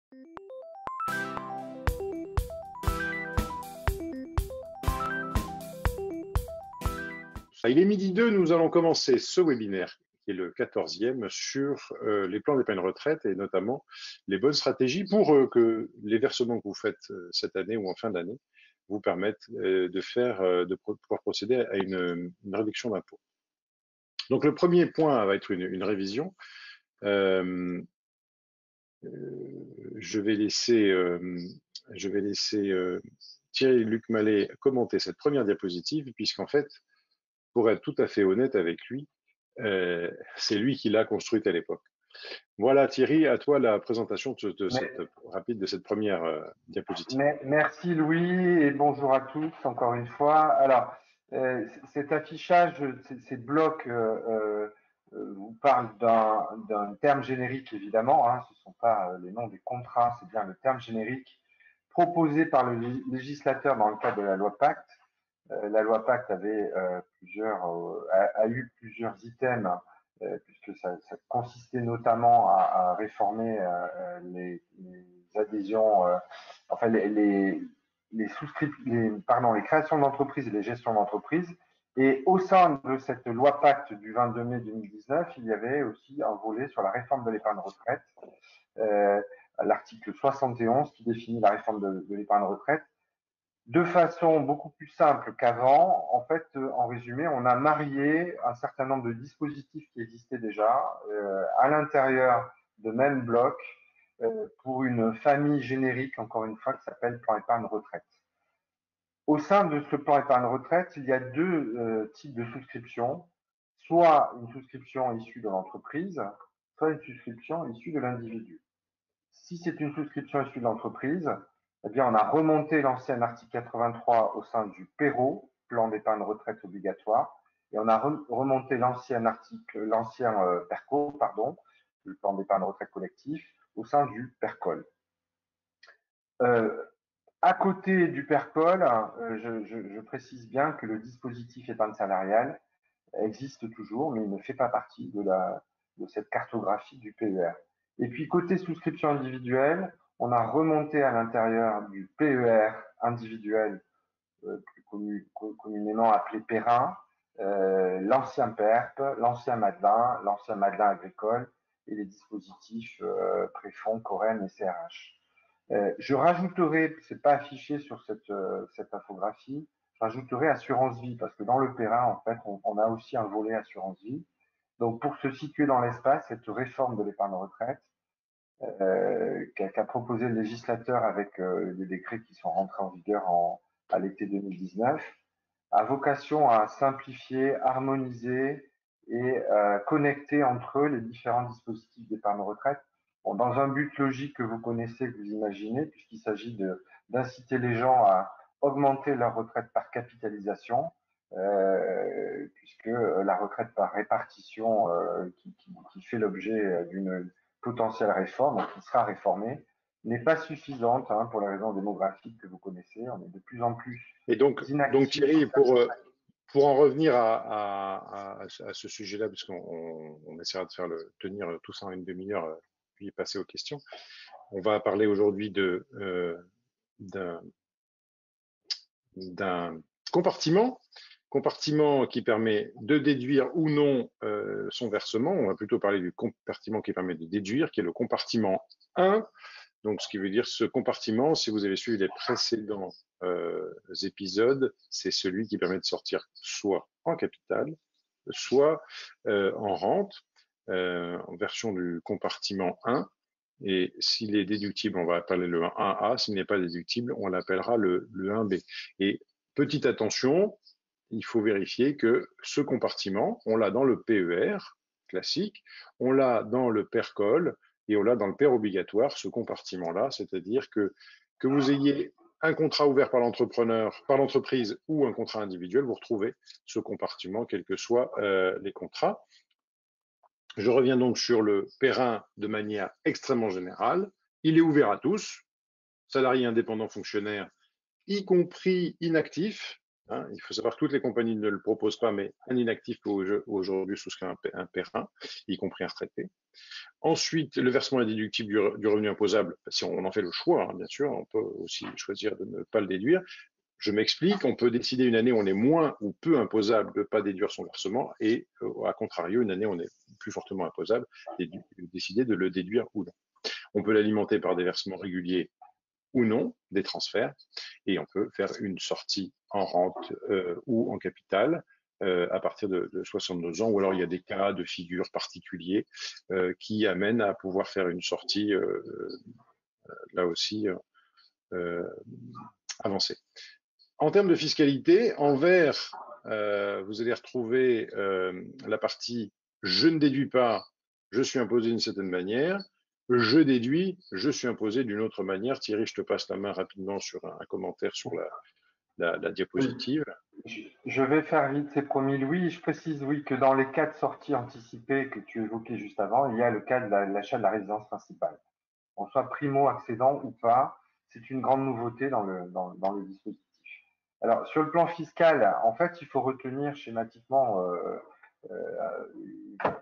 Il est midi 2, nous allons commencer ce webinaire, qui est le 14e, sur les plans d'épargne retraite et notamment les bonnes stratégies pour que les versements que vous faites cette année ou en fin d'année vous permettent de pouvoir procéder à une réduction d'impôt. Donc le premier point va être une révision. Je vais laisser Thierry-Luc Mallet commenter cette première diapositive, puisqu'en fait, pour être tout à fait honnête avec lui, c'est lui qui l'a construite à l'époque. Voilà Thierry, à toi la présentation rapide de cette première diapositive. Merci Louis et bonjour à tous encore une fois. Alors, cet affichage, ces blocs vous parlent d'un terme générique évidemment, hein, ce ne sont pas les noms des contrats, c'est bien le terme générique proposé par le législateur dans le cadre de la loi Pacte. La loi Pacte avait a eu plusieurs items, puisque ça consistait notamment à réformer les adhésions, enfin les créations d'entreprises et les gestions d'entreprises. Et au sein de cette loi Pacte du 22 mai 2019, il y avait aussi un volet sur la réforme de l'épargne retraite, l'article 71 qui définit la réforme de l'épargne retraite de façon beaucoup plus simple qu'avant. En fait, en résumé, on a marié un certain nombre de dispositifs qui existaient déjà à l'intérieur de même bloc pour une famille générique, encore une fois, qui s'appelle plan épargne retraite. Au sein de ce plan épargne retraite, il y a deux types de souscriptions, soit une souscription issue de l'entreprise, soit une souscription issue de l'individu. Si c'est une souscription issue de l'entreprise, eh bien, on a remonté l'ancien article 83 au sein du PERO, plan d'épargne retraite obligatoire, et on a remonté l'ancien PERCO, le plan d'épargne retraite collectif, au sein du PERCOL. À côté du PERCOL, je précise bien que le dispositif épargne salariale existe toujours, mais il ne fait pas partie de cette cartographie du PER. Et puis, côté souscription individuelle, on a remonté à l'intérieur du PER individuel, plus communément appelé PERIN, l'ancien PERP, l'ancien Madelin agricole et les dispositifs préfonds, Corem et CRH. Je rajouterai, c'est pas affiché sur cette infographie, je rajouterai assurance vie, parce que dans le PERIN, en fait, on a aussi un volet assurance vie. Donc, pour se situer dans l'espace, cette réforme de l'épargne retraite, qu'a proposé le législateur avec les décrets qui sont rentrés en vigueur à l'été 2019, a vocation à simplifier, harmoniser et connecter entre eux les différents dispositifs d'épargne retraite. Bon, dans un but logique que vous connaissez, que vous imaginez, puisqu'il s'agit d'inciter les gens à augmenter leur retraite par capitalisation, puisque la retraite par répartition qui fait l'objet d'une potentielle réforme, qui sera réformée, n'est pas suffisante pour les raisons démographiques que vous connaissez. On est de plus en plus donc Thierry, pour en revenir à ce sujet-là, puisqu'on essaiera de tenir tout ça en une demi-heure, puis passer aux questions, on va parler aujourd'hui d'un compartiment qui permet de déduire ou non son versement. On va plutôt parler du compartiment qui permet de déduire, qui est le compartiment 1. Donc, ce qui veut dire ce compartiment, si vous avez suivi les précédents épisodes, c'est celui qui permet de sortir soit en capital, soit en rente, en version du compartiment 1. Et s'il est déductible, on va appeler le 1A. S'il n'est pas déductible, on l'appellera le 1B. Et petite attention, il faut vérifier que ce compartiment, on l'a dans le PER classique, on l'a dans le PERCOL et on l'a dans le PER obligatoire, ce compartiment-là, c'est-à-dire que vous ayez un contrat ouvert par l'entreprise ou un contrat individuel, vous retrouvez ce compartiment, quels que soient les contrats. Je reviens donc sur le PERIN de manière extrêmement générale. Il est ouvert à tous, salariés, indépendants, fonctionnaires, y compris inactifs. Hein. Il faut savoir que toutes les compagnies ne le proposent pas, mais un inactif peut aujourd'hui souscrire un PER1, y compris un retraité. Ensuite, le versement indéductible du revenu imposable, si on en fait le choix, hein, bien sûr, on peut aussi choisir de ne pas le déduire. Je m'explique, on peut décider une année où on est moins ou peu imposable de ne pas déduire son versement et, à contrario, une année où on est plus fortement imposable, décider de le déduire ou non. On peut l'alimenter par des versements réguliers ou non, des transferts, et on peut faire une sortie en rente ou en capital à partir de 62 ans, ou alors il y a des cas de figure particuliers qui amènent à pouvoir faire une sortie là aussi avancée. En termes de fiscalité, en vert, vous allez retrouver la partie je ne déduis pas, je suis imposé d'une certaine manière. Je déduis, je suis imposé d'une autre manière. Thierry, je te passe la main rapidement sur un commentaire sur la Oui, diapositive. je vais faire vite, c'est promis, Louis. Je précise, oui, que dans les cas de sortie anticipée que tu évoquais juste avant, il y a le cas de l'achat de la résidence principale. On soit primo-accédant ou pas, c'est une grande nouveauté dans le dispositif. Alors, sur le plan fiscal, en fait, il faut retenir schématiquement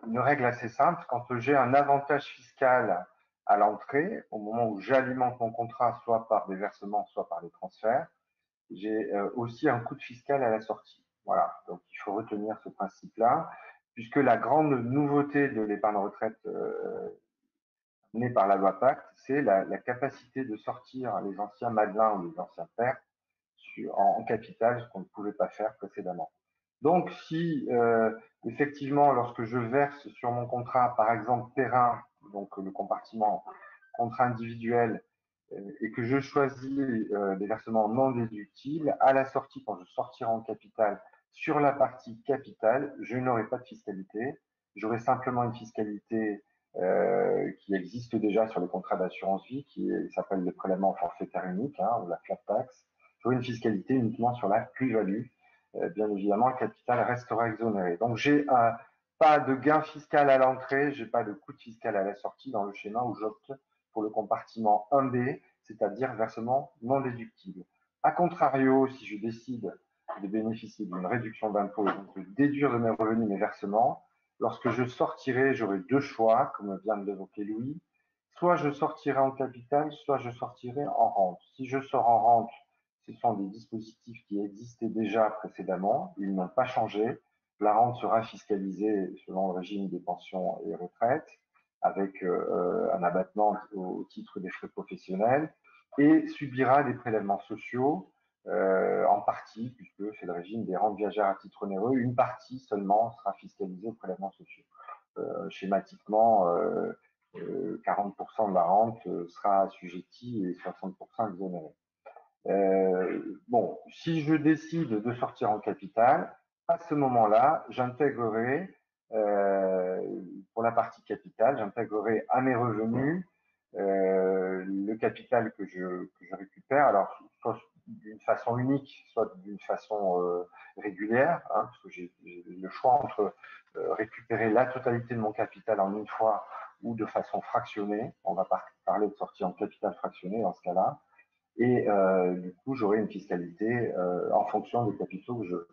une règle assez simple. Quand j'ai un avantage fiscal à l'entrée, au moment où j'alimente mon contrat, soit par des versements, soit par des transferts, j'ai aussi un coût fiscal à la sortie. Voilà, donc il faut retenir ce principe-là, puisque la grande nouveauté de l'épargne retraite née par la loi Pacte, c'est la capacité de sortir les anciens Madelin ou les anciens pères en capital, ce qu'on ne pouvait pas faire précédemment. Donc, si effectivement, lorsque je verse sur mon contrat, par exemple terrain, donc le compartiment contrat individuel, et que je choisis des versements non déductibles, à la sortie, quand je sortirai en capital, sur la partie capital, je n'aurai pas de fiscalité. J'aurai simplement une fiscalité qui existe déjà sur les contrats d'assurance vie, qui s'appelle le prélèvement forfaitaire unique, hein, ou la flat tax. J'aurai une fiscalité uniquement sur la plus-value. Bien évidemment, le capital restera exonéré. Donc, j'ai pas de gain fiscal à l'entrée, j'ai pas de coût fiscal à la sortie dans le schéma où j'opte pour le compartiment 1B, c'est-à-dire versement non déductible. A contrario, si je décide de bénéficier d'une réduction d'impôt et donc de déduire de mes revenus mes versements, lorsque je sortirai, j'aurai deux choix, comme vient de l'évoquer Louis. Soit je sortirai en capital, soit je sortirai en rente. Si je sors en rente, ce sont des dispositifs qui existaient déjà précédemment, ils n'ont pas changé. La rente sera fiscalisée selon le régime des pensions et retraites, avec un abattement au titre des frais professionnels, et subira des prélèvements sociaux, en partie, puisque c'est le régime des rentes viagères à titre onéreux, une partie seulement sera fiscalisée aux prélèvements sociaux. Schématiquement, 40% de la rente sera assujettie et 60% exonérée. Bon, si je décide de sortir en capital, à ce moment-là, j'intégrerai, pour la partie capital, j'intégrerai à mes revenus le capital que je récupère, alors soit d'une façon unique, soit d'une façon régulière, hein, parce que j'ai le choix entre récupérer la totalité de mon capital en une fois ou de façon fractionnée. On va parler de sortie en capital fractionné dans ce cas-là. Et du coup, j'aurai une fiscalité en fonction des capitaux que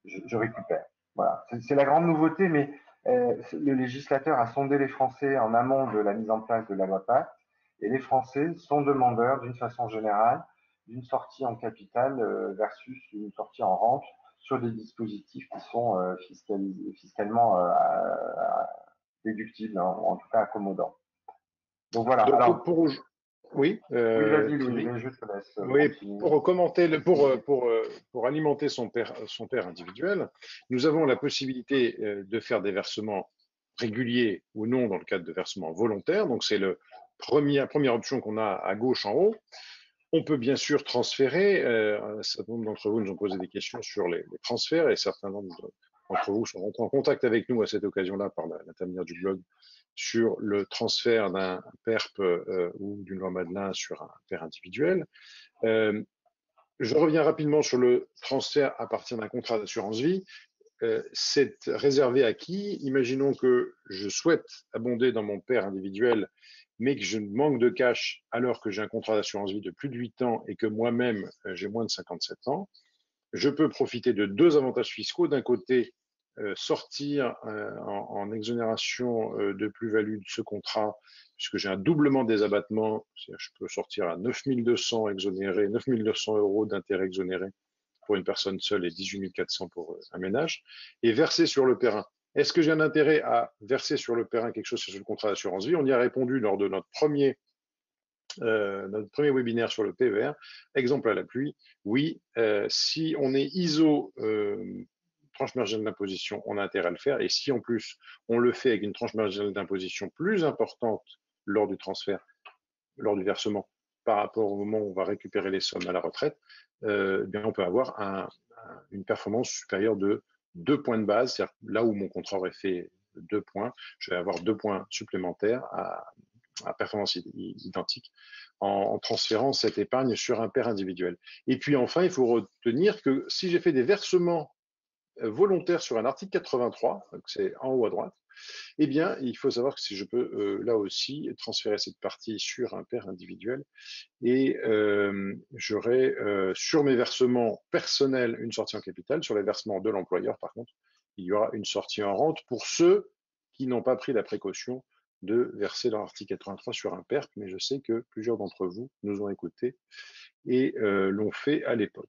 je récupère. Voilà, c'est la grande nouveauté, mais le législateur a sondé les Français en amont de la mise en place de la loi Pacte, et les Français sont demandeurs, d'une façon générale, d'une sortie en capital versus une sortie en rente sur des dispositifs qui sont fiscalement déductibles, hein, en tout cas accommodants. Donc voilà. Donc, Alors, oui, oui, vas-y, Louis, Thierry. je te laisse Oui, continuer. pour commenter, pour alimenter son père individuel, nous avons la possibilité de faire des versements réguliers ou non dans le cadre de versements volontaires. Donc, c'est la première option qu'on a à gauche en haut. On peut bien sûr transférer. Un certain nombre d'entre vous nous ont posé des questions sur les transferts et certains d'entre vous sont rentrés en contact avec nous à cette occasion-là par l'intermédiaire du blog sur le transfert d'un PERP ou d'une loi Madelin sur un père individuel. Je reviens rapidement sur le transfert à partir d'un contrat d'assurance vie. C'est réservé à qui? Imaginons que je souhaite abonder dans mon père individuel, mais que je manque de cash alors que j'ai un contrat d'assurance vie de plus de 8 ans et que moi-même j'ai moins de 57 ans. je peux profiter de deux avantages fiscaux. D'un côté, sortir en exonération de plus-value de ce contrat, puisque j'ai un doublement des abattements, je peux sortir à 9 200 exonérés, 9 200 euros d'intérêt exonéré pour une personne seule et 18 400 pour un ménage, et verser sur le périn. Est-ce que j'ai un intérêt à verser sur le périn quelque chose sur le contrat d'assurance vie? On y a répondu lors de notre premier webinaire sur le PER. Exemple à la pluie, oui, si on est ISO tranche marginale d'imposition, on a intérêt à le faire. Et si en plus on le fait avec une tranche marginale d'imposition plus importante lors du transfert, lors du versement, par rapport au moment où on va récupérer les sommes à la retraite, bien on peut avoir une performance supérieure de 2 points de base. C'est-à-dire là où mon contrat aurait fait 2 points, je vais avoir 2 points supplémentaires à performance identique en transférant cette épargne sur un pair individuel. Et puis enfin, il faut retenir que si j'ai fait des versements volontaires sur un article 83, c'est en haut à droite, eh bien, il faut savoir que si je peux là aussi transférer cette partie sur un pair individuel et j'aurai sur mes versements personnels une sortie en capital, sur les versements de l'employeur par contre, il y aura une sortie en rente pour ceux qui n'ont pas pris la précaution de verser leur article 83 sur un PERP, mais je sais que plusieurs d'entre vous nous ont écoutés et l'ont fait à l'époque.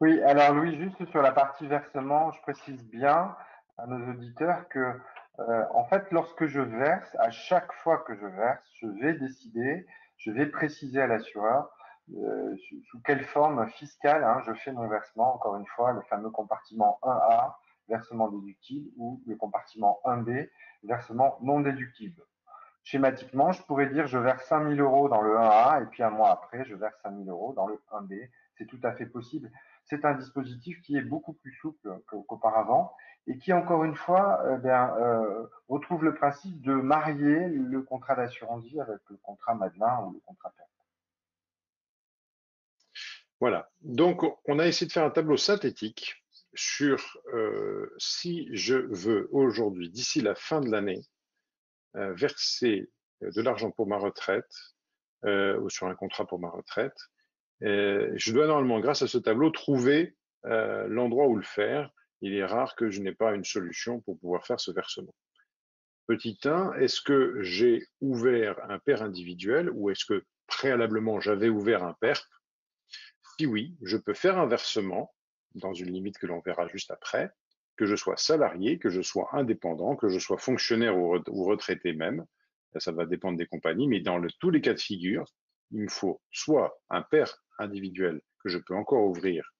Oui, alors Louis, juste sur la partie versement, je précise bien à nos auditeurs que, en fait, lorsque je verse, à chaque fois que je verse, je vais décider, je vais préciser à l'assureur sous quelle forme fiscale je fais mon versement. Encore une fois, le fameux compartiment 1A, versement déductible, ou le compartiment 1B, versement non déductible. Schématiquement, je pourrais dire je verse 5 000 euros dans le 1A et puis un mois après, je verse 5 000 euros dans le 1B. C'est tout à fait possible. C'est un dispositif qui est beaucoup plus souple qu'auparavant et qui, encore une fois, retrouve le principe de marier le contrat d'assurance vie avec le contrat Madelin ou le contrat PERP. Voilà. Donc, on a essayé de faire un tableau synthétique sur si je veux aujourd'hui, d'ici la fin de l'année, verser de l'argent pour ma retraite ou sur un contrat pour ma retraite, je dois normalement, grâce à ce tableau, trouver l'endroit où le faire. Il est rare que je n'ai pas une solution pour pouvoir faire ce versement. Petit 1, est-ce que j'ai ouvert un PER individuel ou est-ce que préalablement j'avais ouvert un PERP? Si oui, je peux faire un versement dans une limite que l'on verra juste après, que je sois salarié, que je sois indépendant, que je sois fonctionnaire ou retraité même. Ça va dépendre des compagnies, mais dans tous les cas de figure, il me faut soit un PER individuel que je peux encore ouvrir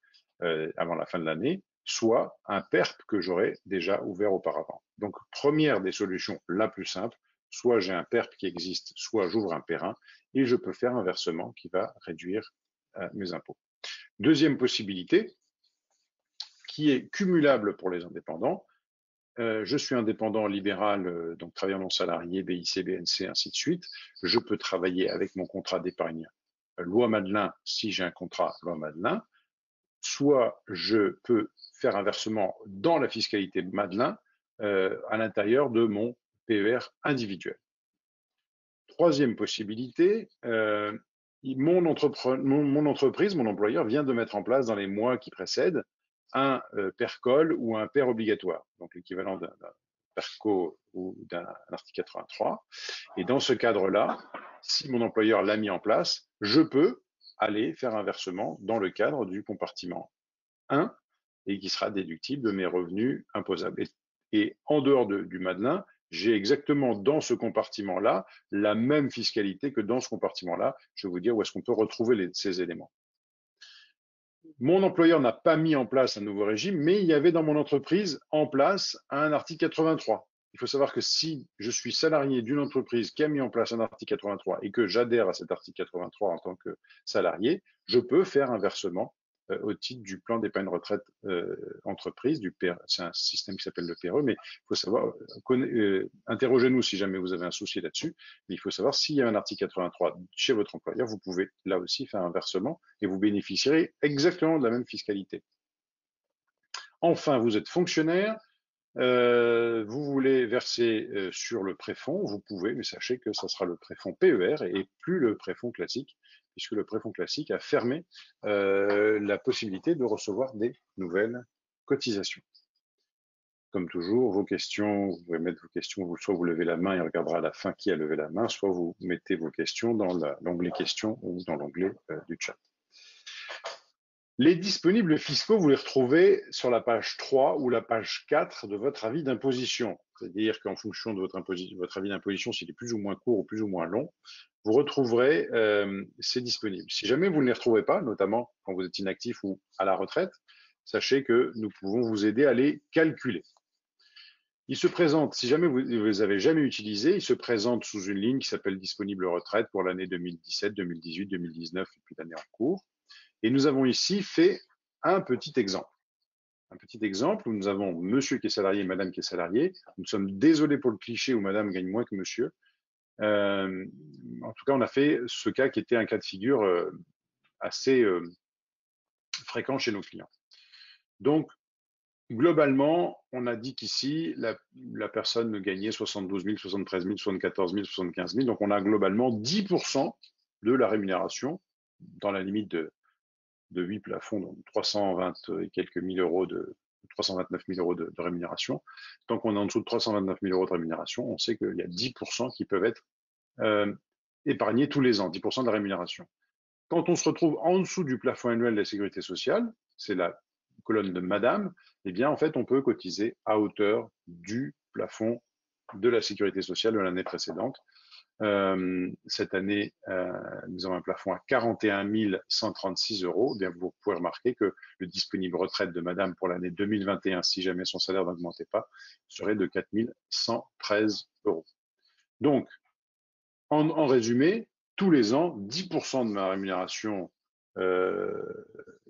avant la fin de l'année, soit un PERP que j'aurais déjà ouvert auparavant. Donc, première des solutions la plus simple, soit j'ai un PERP qui existe, soit j'ouvre un PER1 et je peux faire un versement qui va réduire mes impôts. Deuxième possibilité, qui est cumulable pour les indépendants. Je suis indépendant libéral, donc travaillant non salarié, BIC, BNC, ainsi de suite. Je peux travailler avec mon contrat d'épargne loi Madelin si j'ai un contrat loi Madelin. Soit je peux faire un versement dans la fiscalité Madelin à l'intérieur de mon PER individuel. Troisième possibilité, mon entreprise, mon employeur vient de mettre en place dans les mois qui précèdent un PERCOL ou un PER obligatoire, donc l'équivalent d'un PERCO ou d'un article 83. Et dans ce cadre-là, si mon employeur l'a mis en place, je peux aller faire un versement dans le cadre du compartiment 1 et qui sera déductible de mes revenus imposables. Et en dehors du Madelin, j'ai exactement dans ce compartiment-là la même fiscalité que dans ce compartiment-là. Je vais vous dire où est-ce qu'on peut retrouver ces éléments. Mon employeur n'a pas mis en place un nouveau régime, mais il y avait dans mon entreprise en place un article 83. Il faut savoir que si je suis salarié d'une entreprise qui a mis en place un article 83 et que j'adhère à cet article 83 en tant que salarié, je peux faire un versement au titre du plan d'épargne retraite entreprise, c'est un système qui s'appelle le PRE, mais il faut savoir, interrogez-nous si jamais vous avez un souci là-dessus, mais il faut savoir s'il y a un article 83 chez votre employeur, vous pouvez là aussi faire un versement et vous bénéficierez exactement de la même fiscalité. Enfin, vous êtes fonctionnaire, Vous voulez verser sur le préfonds, vous pouvez, mais sachez que ça sera le préfonds PER et plus le préfonds classique, puisque le préfonds classique a fermé la possibilité de recevoir des nouvelles cotisations. Comme toujours, vos questions, vous pouvez mettre vos questions, soit vous levez la main et on regardera à la fin qui a levé la main, soit vous mettez vos questions dans l'onglet questions ou dans l'onglet du chat. Les disponibles fiscaux, vous les retrouvez sur la page 3 ou la page 4 de votre avis d'imposition. C'est-à-dire qu'en fonction de votre avis d'imposition, s'il est plus ou moins court ou plus ou moins long, vous retrouverez ces disponibles. Si jamais vous ne les retrouvez pas, notamment quand vous êtes inactif ou à la retraite, sachez que nous pouvons vous aider à les calculer. Il se présente, si jamais vous ne les avez jamais utilisés, il se présente sous une ligne qui s'appelle disponible retraite pour l'année 2017, 2018, 2019 et puis l'année en cours. Et nous avons ici fait un petit exemple. Un petit exemple où nous avons monsieur qui est salarié et madame qui est salarié. Nous sommes désolés pour le cliché où madame gagne moins que monsieur. En tout cas, on a fait ce cas qui était un cas de figure assez fréquent chez nos clients. Donc, globalement, on a dit qu'ici, la personne gagnait 72 000, 73 000, 74 000, 75 000. Donc, on a globalement 10% de la rémunération dans la limite de 8 plafonds, donc 320 et quelques mille euros 329 000 euros de rémunération. Tant qu'on est en dessous de 329 000 euros de rémunération, on sait qu'il y a 10% qui peuvent être épargnés tous les ans, 10% de la rémunération. Quand on se retrouve en dessous du plafond annuel de la sécurité sociale, c'est la colonne de madame, eh bien, en fait, on peut cotiser à hauteur du plafond de la sécurité sociale de l'année précédente. Cette année, nous avons un plafond à 41 136 euros. Bien, vous pouvez remarquer que le disponible retraite de madame pour l'année 2021, si jamais son salaire n'augmentait pas, serait de 4 113 euros. Donc, en résumé, tous les ans, 10% de ma rémunération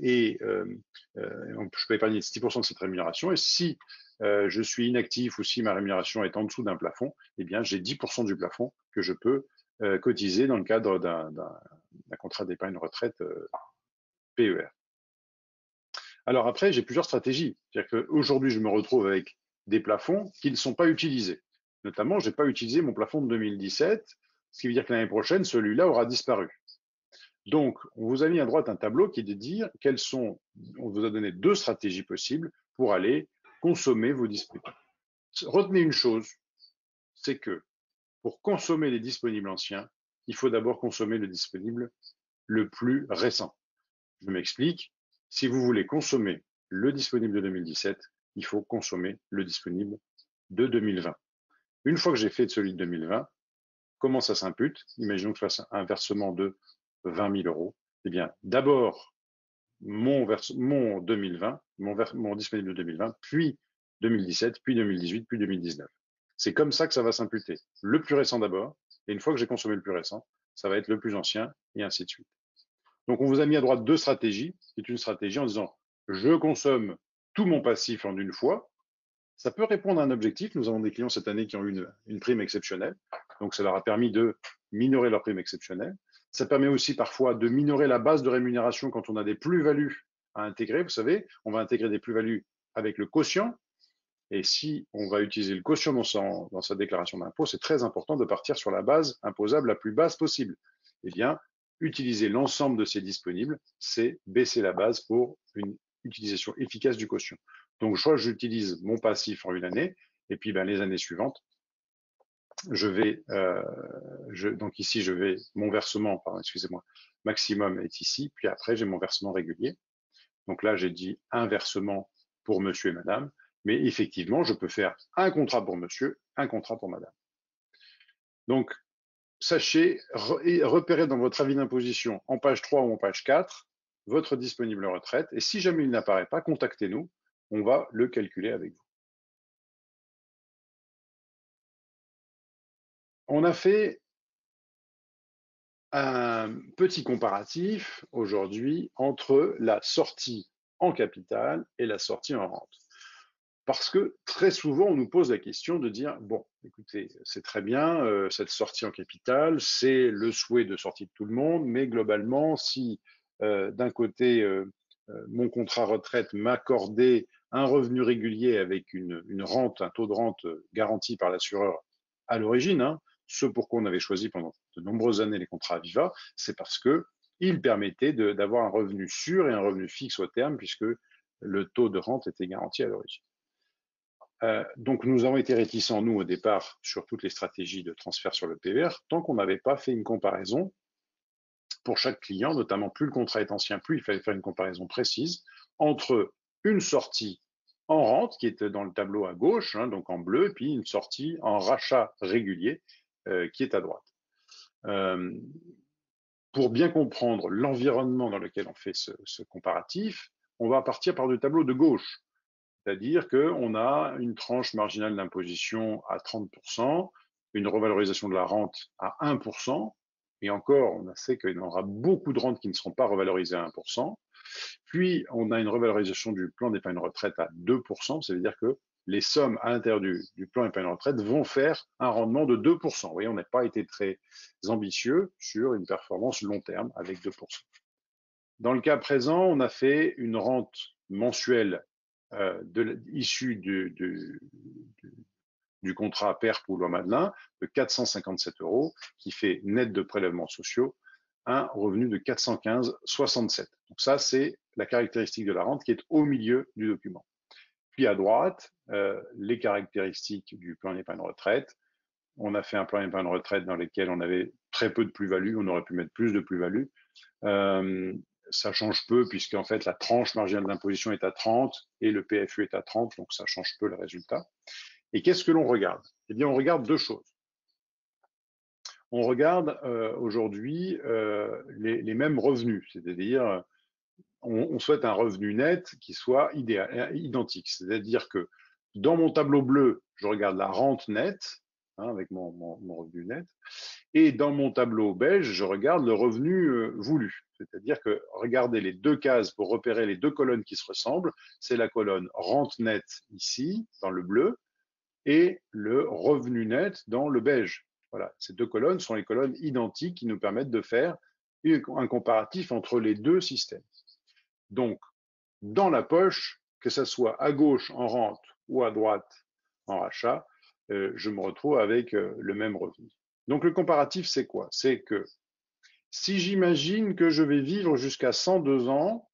je peux épargner 10% de cette rémunération. Et si je suis inactif ou si ma rémunération est en dessous d'un plafond, eh bien, j'ai 10% du plafond que je peux cotiser dans le cadre d'un contrat d'épargne retraite PER. Alors après, j'ai plusieurs stratégies. C'est-à-dire qu'aujourd'hui, je me retrouve avec des plafonds qui ne sont pas utilisés. Notamment, je n'ai pas utilisé mon plafond de 2017, ce qui veut dire que l'année prochaine, celui-là aura disparu. Donc, on vous a mis à droite un tableau qui est de dire on vous a donné 2 stratégies possibles pour aller consommer vos disponibles. Retenez une chose, c'est que pour consommer les disponibles anciens, il faut d'abord consommer le disponible le plus récent. Je m'explique. Si vous voulez consommer le disponible de 2017, il faut consommer le disponible de 2020. Une fois que j'ai fait celui de 2020, comment ça s'impute? Imaginons que je fasse un versement de 20 000 euros. Eh bien, d'abord, mon 2020, mon disponible de 2020, puis 2017, puis 2018, puis 2019. C'est comme ça que ça va s'imputer. Le plus récent d'abord, et une fois que j'ai consommé le plus récent, ça va être le plus ancien, et ainsi de suite. Donc, on vous a mis à droite 2 stratégies, qui est une stratégie en disant, je consomme tout mon passif en une fois. Ça peut répondre à un objectif. Nous avons des clients cette année qui ont eu une prime exceptionnelle. Donc, ça leur a permis de minorer leur prime exceptionnelle. Ça permet aussi parfois de minorer la base de rémunération quand on a des plus-values à intégrer. Vous savez, on va intégrer des plus-values avec le quotient. Et si on va utiliser le quotient dans sa déclaration d'impôt, c'est très important de partir sur la base imposable la plus basse possible. Eh bien, utiliser l'ensemble de ces disponibles, c'est baisser la base pour une utilisation efficace du quotient. Donc, soit j'utilise mon passif en une année, et puis les années suivantes, donc ici, mon versement, pardon, excusez-moi, maximum est ici, puis après, j'ai mon versement régulier. Donc là, j'ai dit un versement pour monsieur et madame, mais effectivement, je peux faire un contrat pour monsieur, un contrat pour madame. Donc, sachez, repérez dans votre avis d'imposition en page 3 ou en page 4 votre disponible retraite, et si jamais il n'apparaît pas, contactez-nous, on va le calculer avec vous. On a fait un petit comparatif aujourd'hui entre la sortie en capital et la sortie en rente. Parce que très souvent, on nous pose la question de dire, bon, écoutez, c'est très bien, cette sortie en capital, c'est le souhait de sortie de tout le monde, mais globalement, si d'un côté, mon contrat retraite m'accordait un revenu régulier avec une rente, un taux de rente garanti par l'assureur à l'origine, hein, ce pour quoi on avait choisi pendant de nombreuses années les contrats Aviva, c'est parce que il permettait d'avoir un revenu sûr et un revenu fixe au terme, puisque le taux de rente était garanti à l'origine. Donc nous avons été réticents, nous, au départ, sur toutes les stratégies de transfert sur le PER, tant qu'on n'avait pas fait une comparaison pour chaque client, notamment plus le contrat est ancien, plus il fallait faire une comparaison précise entre une sortie en rente, qui est dans le tableau à gauche, hein, donc en bleu, et puis une sortie en rachat régulier, qui est à droite. Pour bien comprendre l'environnement dans lequel on fait ce comparatif, on va partir par le tableau de gauche. C'est-à-dire qu'on a une tranche marginale d'imposition à 30%, une revalorisation de la rente à 1%, et encore, on sait qu'il y aura beaucoup de rentes qui ne seront pas revalorisées à 1%. Puis, on a une revalorisation du plan d'épargne retraite à 2%, c'est-à-dire que les sommes à l'intérieur du plan d'épargne retraite vont faire un rendement de 2%. Vous voyez, on n'a pas été très ambitieux sur une performance long terme avec 2%. Dans le cas présent, on a fait une rente mensuelle issue du contrat PERP ou loi Madelin de 457 €, qui fait net de prélèvements sociaux un revenu de 415,67. Donc ça, c'est la caractéristique de la rente qui est au milieu du document. Puis à droite, les caractéristiques du plan d'épargne retraite. On a fait un plan d'épargne retraite dans lequel on avait très peu de plus-value, on aurait pu mettre plus de plus-value. Ça change peu puisqu'en fait la tranche marginale d'imposition est à 30 et le PFU est à 30, donc ça change peu le résultat. Et qu'est-ce que l'on regarde? Eh bien, on regarde deux choses. On regarde aujourd'hui les mêmes revenus, c'est-à-dire on souhaite un revenu net qui soit identique. C'est-à-dire que dans mon tableau bleu, je regarde la rente nette, hein, avec mon revenu net, et dans mon tableau beige, je regarde le revenu voulu. C'est-à-dire que regarder les deux cases pour repérer les deux colonnes qui se ressemblent, c'est la colonne rente nette ici, dans le bleu, et le revenu net dans le beige. Voilà, ces deux colonnes sont les colonnes identiques qui nous permettent de faire un comparatif entre les deux systèmes. Donc, dans la poche, que ce soit à gauche en rente ou à droite en rachat, je me retrouve avec le même revenu. Donc, le comparatif, c'est quoi? C'est que si j'imagine que je vais vivre jusqu'à 102 ans,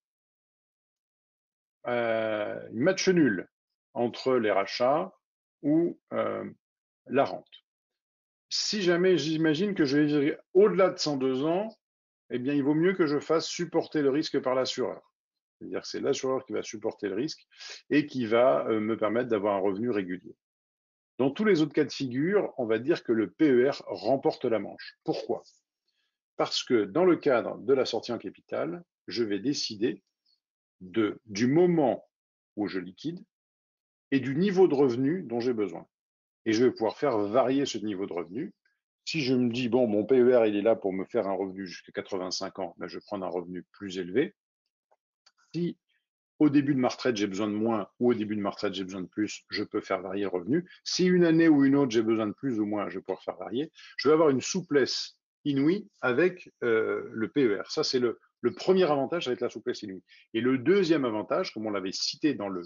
match nul entre les rachats ou la rente. Si jamais j'imagine que je vais vivre au-delà de 102 ans, eh bien, il vaut mieux que je fasse supporter le risque par l'assureur. C'est-à-dire que c'est l'assureur qui va supporter le risque et qui va me permettre d'avoir un revenu régulier. Dans tous les autres cas de figure, on va dire que le PER remporte la manche. Pourquoi? Parce que dans le cadre de la sortie en capital, je vais décider du moment où je liquide et du niveau de revenu dont j'ai besoin. Et je vais pouvoir faire varier ce niveau de revenu. Si je me dis, bon, mon PER, il est là pour me faire un revenu jusqu'à 85 ans, ben, je vais prendre un revenu plus élevé. Si au début de ma retraite, j'ai besoin de moins, ou au début de ma retraite, j'ai besoin de plus, je peux faire varier le revenu. Si une année ou une autre, j'ai besoin de plus ou moins, je vais pouvoir faire varier. Je vais avoir une souplesse inouïe avec le PER. Ça, c'est le premier avantage avec la souplesse inouïe. Et le deuxième avantage, comme on l'avait cité dans le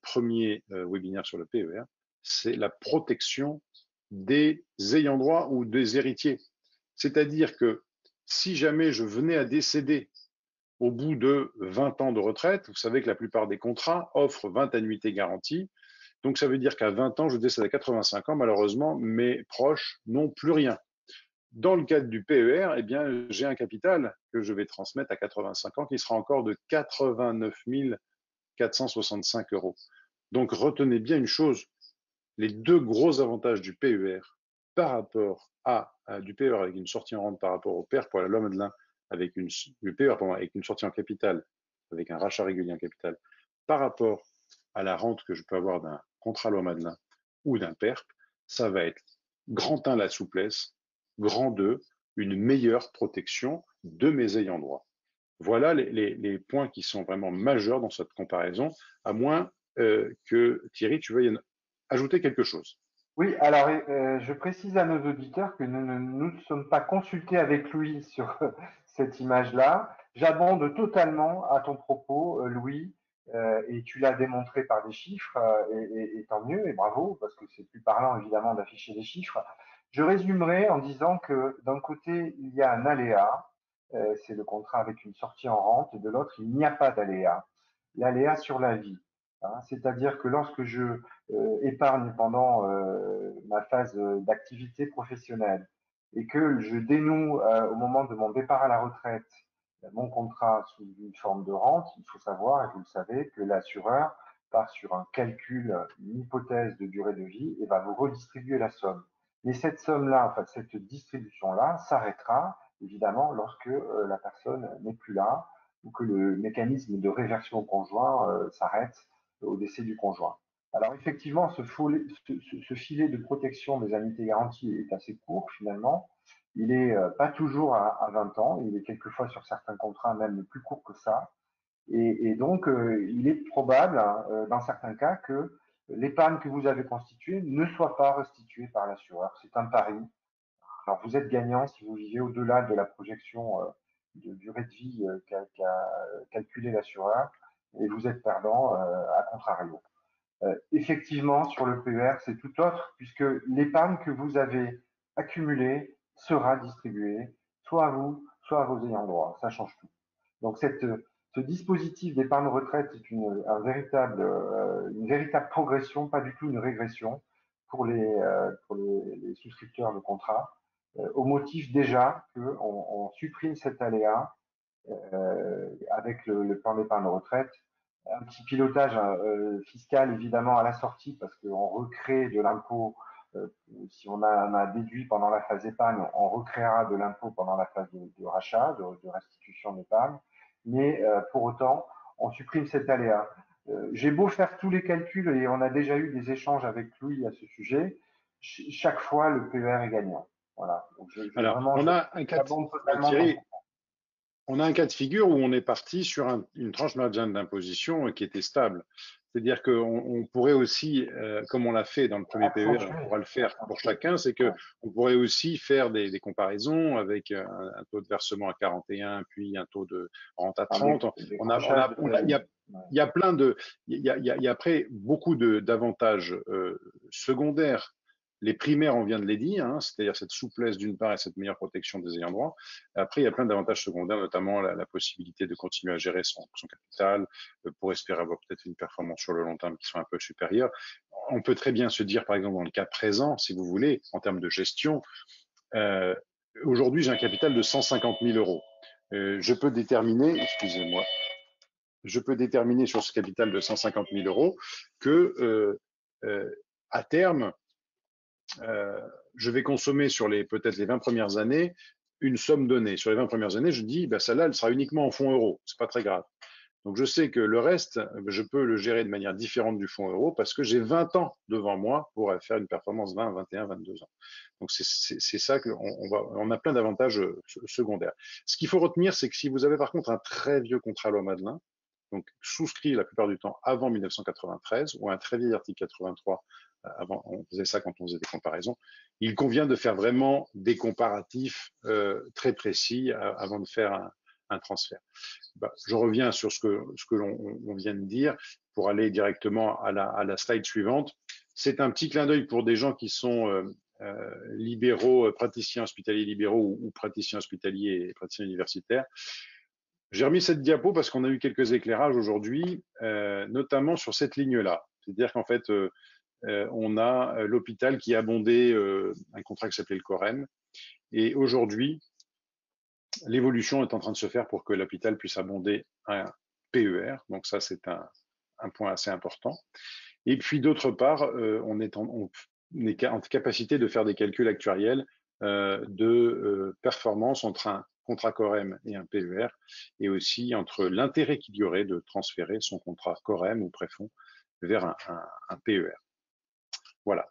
premier webinaire sur le PER, c'est la protection des ayants droit ou des héritiers. C'est-à-dire que si jamais je venais à décéder au bout de 20 ans de retraite, vous savez que la plupart des contrats offrent 20 annuités garanties. Donc, ça veut dire qu'à 20 ans, je décède à 85 ans, malheureusement, mes proches n'ont plus rien. Dans le cadre du PER, eh bien, j'ai un capital que je vais transmettre à 85 ans qui sera encore de 89 465 €. Donc, retenez bien une chose, les deux gros avantages du PER par rapport du PER avec une sortie en rente par rapport au PER pour la loi Madelin avec le PER avec une sortie en capital, avec un rachat régulier en capital, par rapport à la rente que je peux avoir d'un contrat loi Madelin ou d'un PERP, ça va être grand 1 la souplesse, grand 2 une meilleure protection de mes ayants droit. Voilà les points qui sont vraiment majeurs dans cette comparaison, à moins que Thierry, tu veuilles ajouter quelque chose. Oui, alors je précise à nos auditeurs que nous ne sommes pas consultés avec Louis sur cette image-là. J'abonde totalement à ton propos, Louis, et tu l'as démontré par des chiffres, et tant mieux, et bravo, parce que c'est plus parlant évidemment d'afficher des chiffres. Je résumerai en disant que d'un côté, il y a un aléa, c'est le contrat avec une sortie en rente, et de l'autre, il n'y a pas d'aléa. L'aléa sur la vie, hein, c'est-à-dire que lorsque je épargne pendant ma phase d'activité professionnelle et que je dénoue au moment de mon départ à la retraite mon contrat sous une forme de rente, il faut savoir, et vous le savez, que l'assureur part sur un calcul, une hypothèse de durée de vie et va vous redistribuer la somme. Mais cette somme-là, enfin cette distribution-là, s'arrêtera évidemment lorsque la personne n'est plus là ou que le mécanisme de réversion au conjoint s'arrête au décès du conjoint. Alors effectivement, ce filet de protection des annuités garanties est assez court finalement. Il n'est pas toujours à 20 ans, il est quelquefois sur certains contrats même plus court que ça. Et donc, il est probable, hein, dans certains cas, que l'épargne que vous avez constituée ne soit pas restituée par l'assureur. C'est un pari. Alors, vous êtes gagnant si vous vivez au-delà de la projection de durée de vie qu'a calculé l'assureur, et vous êtes perdant à contrario. Effectivement, sur le PER, c'est tout autre, puisque l'épargne que vous avez accumulée sera distribuée, soit à vous, soit à vos ayants droit. Ça change tout. Donc, ce dispositif d'épargne retraite est une véritable progression, pas du tout une régression pour les souscripteurs de contrat, au motif déjà qu'on supprime cet aléa avec le plan d'épargne retraite, un petit pilotage fiscal évidemment à la sortie parce qu'on recrée de l'impôt. Si on a déduit pendant la phase épargne, on recréera de l'impôt pendant la phase de rachat, de restitution d'épargne. Mais pour autant, on supprime cet aléa. J'ai beau faire tous les calculs et on a déjà eu des échanges avec Louis à ce sujet. Chaque fois, le PER est gagnant. Voilà. Donc Alors, vraiment, on a un cas, j'abonde totalement dans Thierry, on a un cas de figure où on est parti sur une tranche marginale d'imposition qui était stable. C'est-à-dire qu'on pourrait aussi, comme on l'a fait dans le premier PER, on pourra le faire pour chacun, c'est que on pourrait aussi faire des comparaisons avec un taux de versement à 41, puis un taux de rente à 30. Il y a plein de, il y a après beaucoup d'avantages secondaires. Les primaires, on vient de les dire, hein, c'est-à-dire cette souplesse d'une part et cette meilleure protection des ayants droit. Après, il y a plein d'avantages secondaires, notamment la possibilité de continuer à gérer son capital pour espérer avoir peut-être une performance sur le long terme qui soit un peu supérieure. On peut très bien se dire, par exemple, dans le cas présent, si vous voulez, en termes de gestion, aujourd'hui, j'ai un capital de 150 000 euros. Je peux déterminer, excusez-moi, je peux déterminer sur ce capital de 150 000 euros que à terme, je vais consommer sur peut-être les 20 premières années une somme donnée. Sur les 20 premières années, je dis, ben, celle-là, elle sera uniquement en fonds euros. C'est pas très grave. Donc, je sais que le reste, je peux le gérer de manière différente du fonds euro parce que j'ai 20 ans devant moi pour faire une performance 20, 21, 22 ans. Donc, c'est ça on a plein d'avantages secondaires. Ce qu'il faut retenir, c'est que si vous avez par contre un très vieux contrat loi Madelin, donc souscrit la plupart du temps avant 1993 ou un très vieil article 83, avant, on faisait ça quand on faisait des comparaisons, il convient de faire vraiment des comparatifs très précis avant de faire un transfert. Bah, je reviens sur ce que l'on vient de dire pour aller directement à la slide suivante. C'est un petit clin d'œil pour des gens qui sont libéraux, praticiens hospitaliers libéraux ou praticiens hospitaliers et praticiens universitaires. J'ai remis cette diapo parce qu'on a eu quelques éclairages aujourd'hui, notamment sur cette ligne-là. C'est-à-dire qu'en fait, on a l'hôpital qui a abondé un contrat qui s'appelait le Corem. Et aujourd'hui, l'évolution est en train de se faire pour que l'hôpital puisse abonder un PER. Donc ça, c'est un point assez important. Et puis d'autre part, on est en capacité de faire des calculs actuariels de performance entre un contrat Corem et un PER, et aussi entre l'intérêt qu'il y aurait de transférer son contrat Corem ou préfond vers un PER. Voilà.